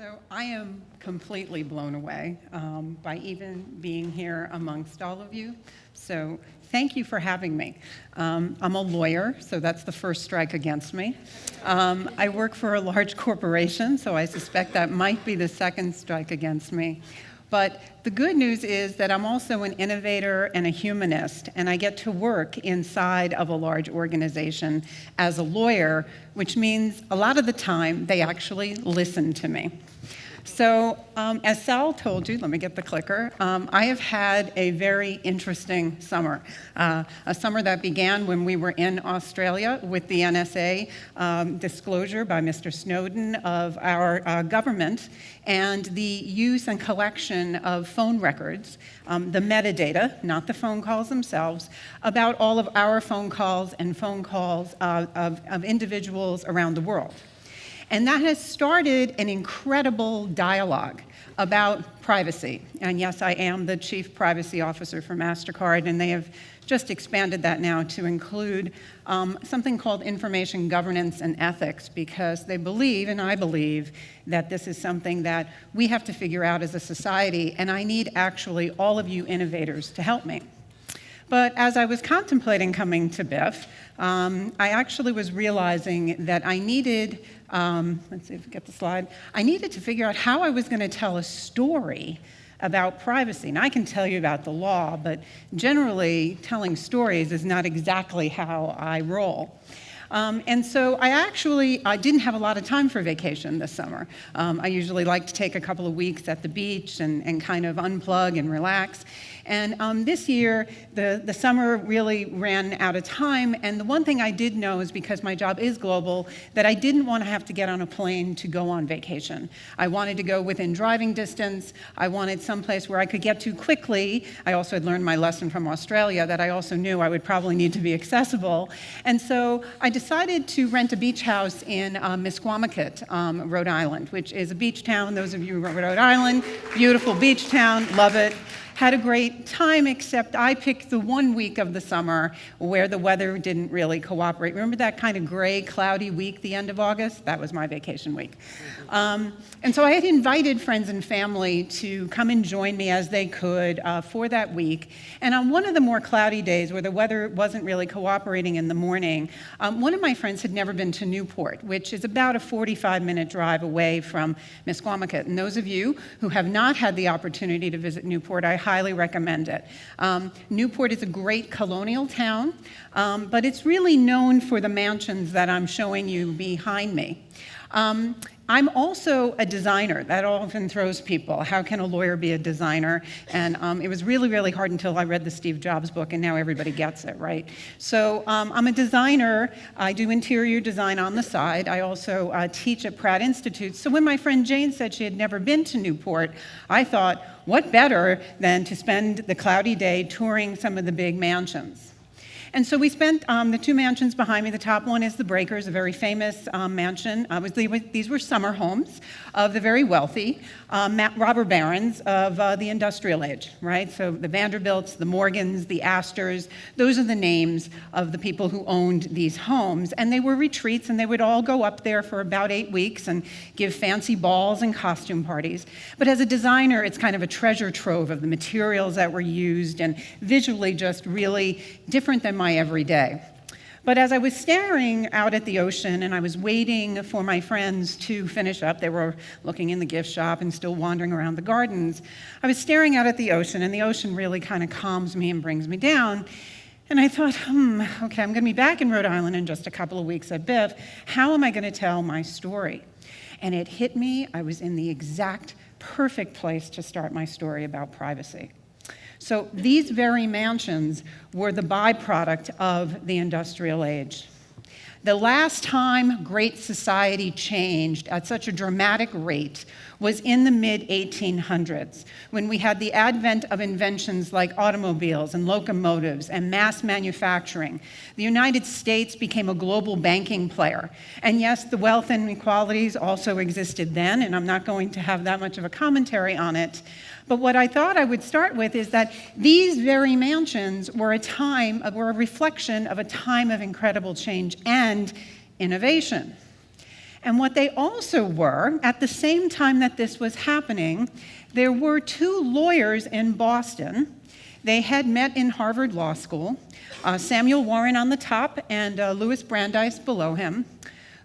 So I am completely blown away by even being here amongst all of you. So thank you for having me. I'm a lawyer, so that's the first strike against me. I work for a large corporation, so I suspect that might be the second strike against me. But the good news is that I'm also an innovator and a humanist, and I get to work inside of a large organization as a lawyer, which means a lot of the time they actually listen to me. So as Sal told you, let me get the clicker, I have had a very interesting summer. A summer that began when we were in Australia with the NSA disclosure by Mr. Snowden of our government and the use and collection of phone records, the metadata, not the phone calls themselves, about all of our phone calls and phone calls of individuals around the world. And that has started an incredible dialogue about privacy. And yes, I am the Chief Privacy Officer for MasterCard, and they have just expanded that now to include something called information governance and ethics, because they believe, and I believe, that this is something that we have to figure out as a society, and I need actually all of you innovators to help me. But as I was contemplating coming to BIF, I actually was realizing that I needed, let's see if we get the slide, I needed to figure out how I was going to tell a story about privacy. Now, I can tell you about the law, but generally telling stories is not exactly how I roll. And so I didn't have a lot of time for vacation this summer. I usually like to take a couple of weeks at the beach and kind of unplug and relax. And this year, the summer really ran out of time. And the one thing I did know is, because my job is global, that I didn't want to have to get on a plane to go on vacation. I wanted to go within driving distance. I wanted someplace where I could get to quickly. I also had learned my lesson from Australia that I also knew I would probably need to be accessible. And so I decided to rent a beach house in Misquamicut, Rhode Island, which is a beach town. Those of you who are Rhode Island, beautiful beach town, love it. Had a great time, except I picked the 1 week of the summer where the weather didn't really cooperate. Remember that kind of gray, cloudy week, the end of August? That was my vacation week. And so I had invited friends and family to come and join me as they could for that week. And on one of the more cloudy days where the weather wasn't really cooperating in the morning, one of my friends had never been to Newport, which is about a 45-minute drive away from Misquamicut. And those of you who have not had the opportunity to visit Newport, I highly recommend it. Newport is a great colonial town, but it's really known for the mansions that I'm showing you behind me. I'm also a designer. That often throws people. How can a lawyer be a designer? And it was really, really hard until I read the Steve Jobs book, and now everybody gets it, right? So I'm a designer. I do interior design on the side. I also teach at Pratt Institute. So when my friend Jane said she had never been to Newport, I thought, what better than to spend the cloudy day touring some of the big mansions? And so we spent the two mansions behind me. The top one is the Breakers, a very famous mansion. These were summer homes of the very wealthy, robber barons of the industrial age, right? So the Vanderbilts, the Morgans, the Astors, those are the names of the people who owned these homes. And they were retreats, and they would all go up there for about 8 weeks and give fancy balls and costume parties. But as a designer, it's kind of a treasure trove of the materials that were used, and visually just really different than my everyday. But as I was staring out at the ocean and I was waiting for my friends to finish up, they were looking in the gift shop and still wandering around the gardens, I was staring out at the ocean, and the ocean really kind of calms me and brings me down. And I thought, okay, I'm going to be back in Rhode Island in just a couple of weeks at BIF. How am I going to tell my story? And it hit me. I was in the exact perfect place to start my story about privacy. So these very mansions were the byproduct of the industrial age. The last time great society changed at such a dramatic rate was in the mid-1800s, when we had the advent of inventions like automobiles and locomotives and mass manufacturing. The United States became a global banking player. And yes, the wealth inequalities also existed then, and I'm not going to have that much of a commentary on it. But what I thought I would start with is that these very mansions were a reflection of a time of incredible change and innovation. And what they also were, at the same time that this was happening, there were two lawyers in Boston. They had met in Harvard Law School, Samuel Warren on the top and Louis Brandeis below him,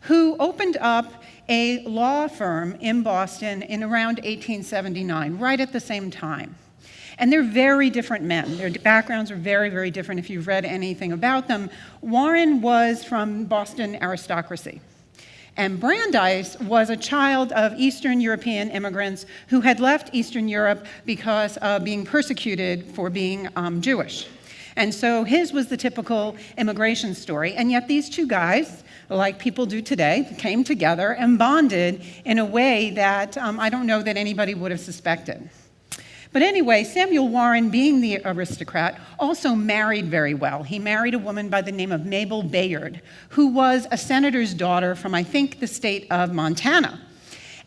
who opened up a law firm in Boston in around 1879, right at the same time. And they're very different men. Their backgrounds are very, very different if you've read anything about them. Warren was from Boston aristocracy. And Brandeis was a child of Eastern European immigrants who had left Eastern Europe because of being persecuted for being Jewish. And so his was the typical immigration story. And yet these two guys, like people do today, came together and bonded in a way that I don't know that anybody would have suspected. But anyway, Samuel Warren, being the aristocrat, also married very well. He married a woman by the name of Mabel Bayard, who was a senator's daughter from, I think, the state of Montana.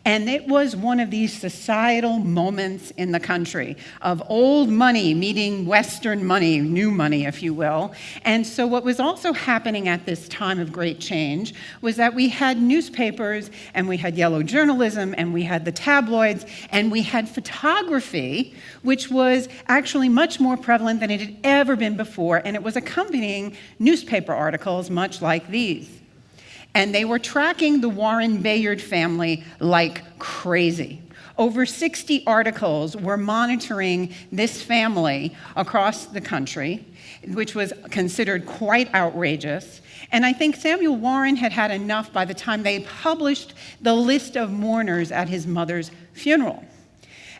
And it was one of these societal moments in the country of old money meeting Western money, new money, if you will. And so what was also happening at this time of great change was that we had newspapers, and we had yellow journalism, and we had the tabloids, and we had photography, which was actually much more prevalent than it had ever been before, and it was accompanying newspaper articles much like these. And they were tracking the Warren Bayard family like crazy. Over 60 articles were monitoring this family across the country, which was considered quite outrageous. And I think Samuel Warren had had enough by the time they published the list of mourners at his mother's funeral.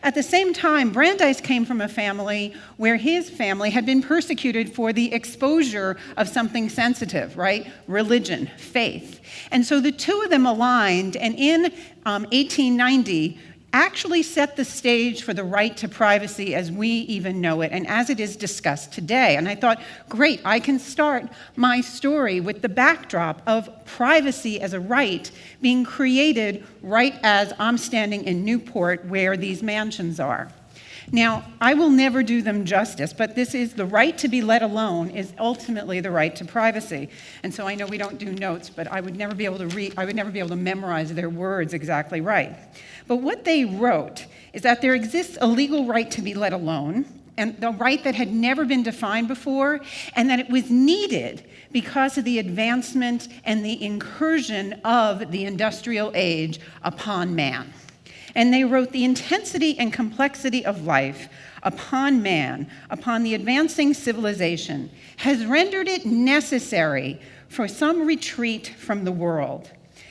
At the same time, Brandeis came from a family where his family had been persecuted for the exposure of something sensitive, right? Religion, faith. And so the two of them aligned, and in 1890, actually set the stage for the right to privacy as we even know it and as it is discussed today. And I thought, great, I can start my story with the backdrop of privacy as a right being created right as I'm standing in Newport where these mansions are. Now, I will never do them justice, but this is the right to be let alone is ultimately the right to privacy. And so I know we don't do notes, but I would never be able to memorize their words exactly right. But what they wrote is that there exists a legal right to be let alone, and the right that had never been defined before, and that it was needed because of the advancement and the incursion of the industrial age upon man. And they wrote, the intensity and complexity of life upon man, upon the advancing civilization, has rendered it necessary for some retreat from the world,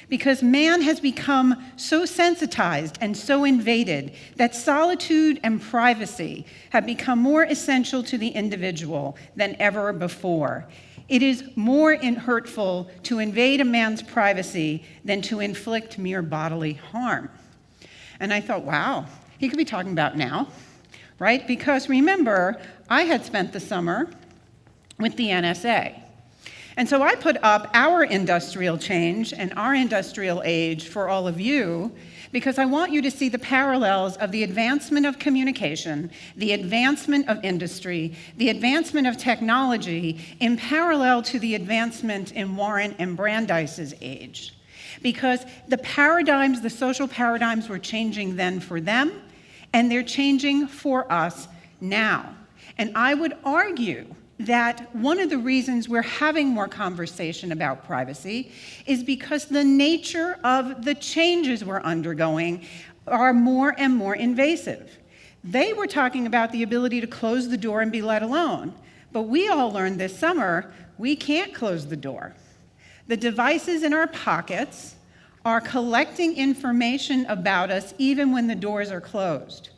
because man has become so sensitized and so invaded that solitude and privacy have become more essential to the individual than ever before. It is more hurtful to invade a man's privacy than to inflict mere bodily harm. And I thought, wow, he could be talking about now, right? Because remember, I had spent the summer with the NSA. And so I put up our industrial change and our industrial age for all of you because I want you to see the parallels of the advancement of communication, the advancement of industry, the advancement of technology in parallel to the advancement in Warren and Brandeis's age. Because the paradigms, the social paradigms were changing then for them, and they're changing for us now. And I would argue that one of the reasons we're having more conversation about privacy is because the nature of the changes we're undergoing are more and more invasive. They were talking about the ability to close the door and be let alone, but we all learned this summer we can't close the door. The devices in our pockets are collecting information about us even when the doors are closed.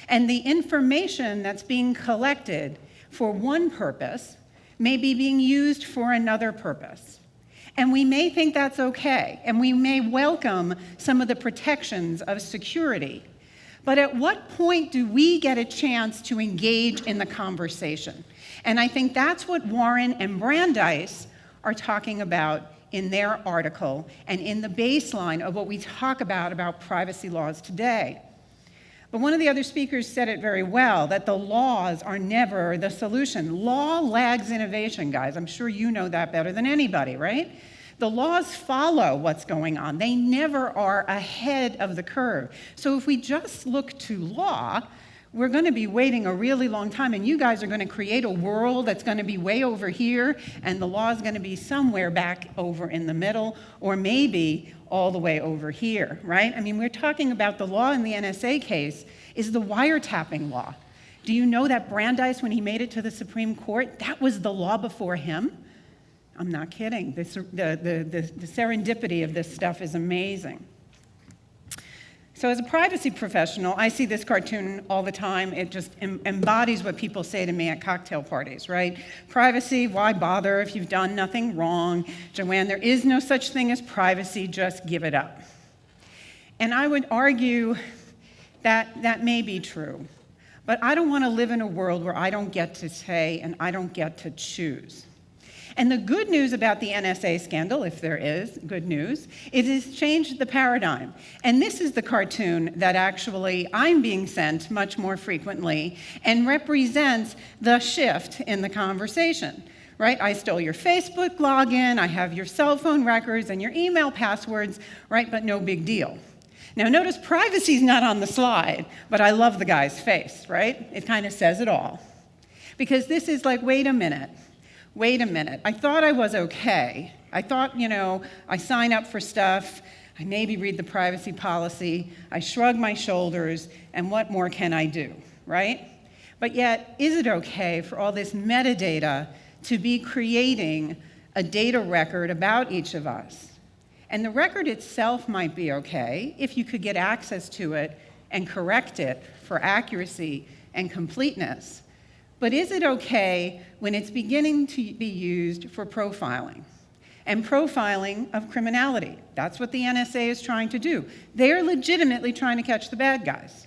And the information that's being collected for one purpose may be being used for another purpose. And we may think that's okay, and we may welcome some of the protections of security. But at what point do we get a chance to engage in the conversation? And I think that's what Warren and Brandeis are talking about in their article and in the baseline of what we talk about privacy laws today. But one of the other speakers said it very well, that the laws are never the solution. Law lags innovation, guys. I'm sure you know that better than anybody, right? The laws follow what's going on. They never are ahead of the curve. So if we just look to law, we're going to be waiting a really long time, and you guys are going to create a world that's going to be way over here, and the law is going to be somewhere back over in the middle, or maybe all the way over here, right? I mean, we're talking about the law in the NSA case is the wiretapping law. Do you know that Brandeis, when he made it to the Supreme Court, that was the law before him? I'm not kidding. The serendipity of this stuff is amazing. So as a privacy professional, I see this cartoon all the time. It just embodies what people say to me at cocktail parties, right? Privacy, why bother if you've done nothing wrong? JoAnn, there is no such thing as privacy, just give it up. And I would argue that that may be true, but I don't want to live in a world where I don't get to say and I don't get to choose. And the good news about the NSA scandal, if there is good news, it has changed the paradigm. And this is the cartoon that actually I'm being sent much more frequently and represents the shift in the conversation, right? I stole your Facebook login, I have your cell phone records and your email passwords, right? But no big deal. Now notice privacy's not on the slide, but I love the guy's face, right? It kind of says it all. Because this is like, wait a minute, I thought I was okay. I thought, I sign up for stuff, I maybe read the privacy policy, I shrug my shoulders, and what more can I do, right? But yet, is it okay for all this metadata to be creating a data record about each of us? And the record itself might be okay if you could get access to it and correct it for accuracy and completeness. But is it okay when it's beginning to be used for profiling? And profiling of criminality. That's what the NSA is trying to do. They're legitimately trying to catch the bad guys.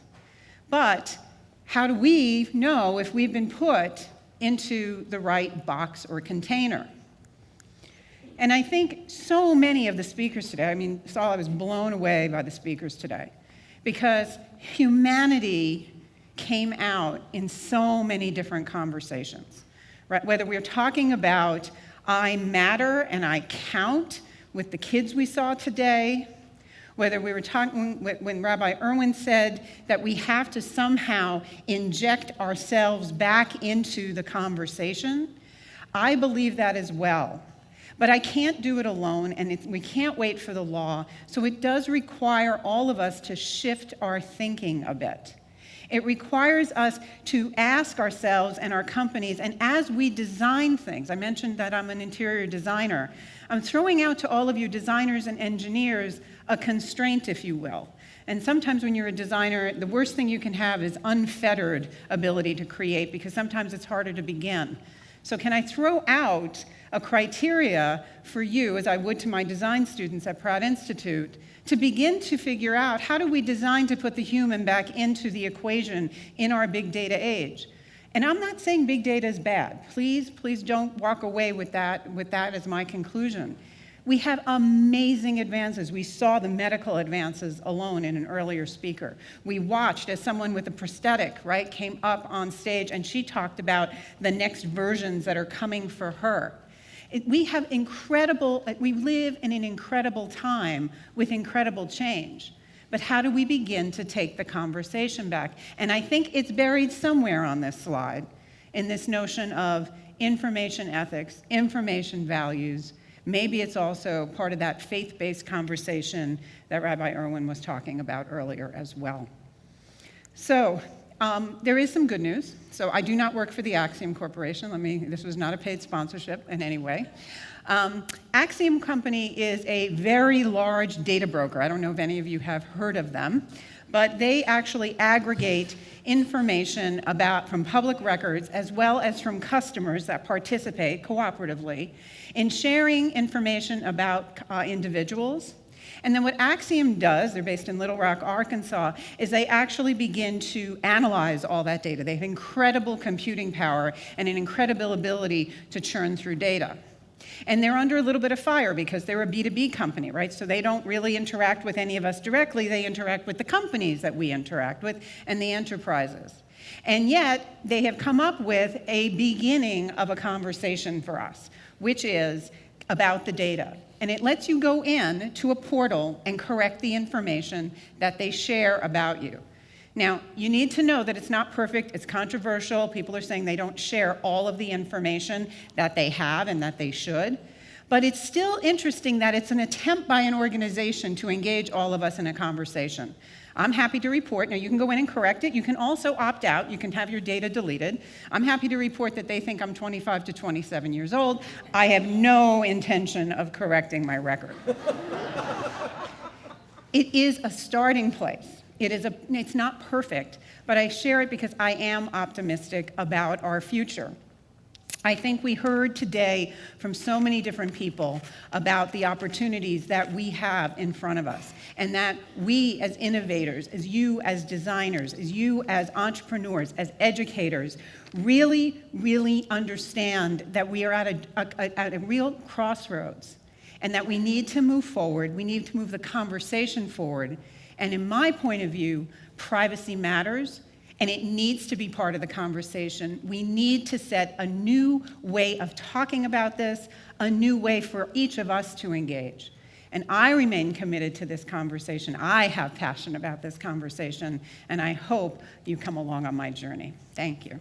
But how do we know if we've been put into the right box or container? And I think so many of the speakers today, I was blown away by the speakers today, because humanity came out in so many different conversations, right? Whether we're talking about I matter and I count with the kids we saw today, whether we were talking when Rabbi Irwin said that we have to somehow inject ourselves back into the conversation, I believe that as well. But I can't do it alone, and we can't wait for the law, so it does require all of us to shift our thinking a bit. It requires us to ask ourselves and our companies, and as we design things, I mentioned that I'm an interior designer, I'm throwing out to all of you designers and engineers a constraint, if you will. And sometimes when you're a designer, the worst thing you can have is unfettered ability to create, because sometimes it's harder to begin. So can I throw out a criteria for you, as I would to my design students at Pratt Institute, to begin to figure out how do we design to put the human back into the equation in our big data age? And I'm not saying big data is bad. Please don't walk away with that as my conclusion. We have amazing advances. We saw the medical advances alone in an earlier speaker. We watched as someone with a prosthetic, right, came up on stage and she talked about the next versions that are coming for her. We live in an incredible time with incredible change. But how do we begin to take the conversation back? And I think it's buried somewhere on this slide in this notion of information ethics, information values. Maybe it's also part of that faith-based conversation that Rabbi Irwin was talking about earlier as well. So there is some good news. So I do not work for the Axiom Corporation. This was not a paid sponsorship in any way. Axiom Company is a very large data broker. I don't know if any of you have heard of them, but they actually aggregate information from public records as well as from customers that participate cooperatively in sharing information about individuals. And then what Axiom does, they're based in Little Rock, Arkansas, is they actually begin to analyze all that data. They have incredible computing power and an incredible ability to churn through data. And they're under a little bit of fire because they're a B2B company, right? So they don't really interact with any of us directly. They interact with the companies that we interact with and the enterprises. And yet, they have come up with a beginning of a conversation for us, which is about the data. and it lets you go in to a portal and correct the information that they share about you. Now, you need to know that it's not perfect, it's controversial. People are saying they don't share all of the information that they have and that they should. But it's still interesting that it's an attempt by an organization to engage all of us in a conversation. I'm happy to report, now you can go in and correct it. You can also opt out, you can have your data deleted. I'm happy to report that they think I'm 25 to 27 years old. I have no intention of correcting my record. It is a starting place. It's not perfect, but I share it because I am optimistic about our future. I think we heard today from so many different people about the opportunities that we have in front of us, and that we as innovators, as you as designers, as you as entrepreneurs, as educators, really, really understand that we are at a real crossroads, and that we need to move forward, we need to move the conversation forward. And in my point of view, privacy matters, and it needs to be part of the conversation. We need to set a new way of talking about this, a new way for each of us to engage. And I remain committed to this conversation. I have passion about this conversation, and I hope you come along on my journey. Thank you.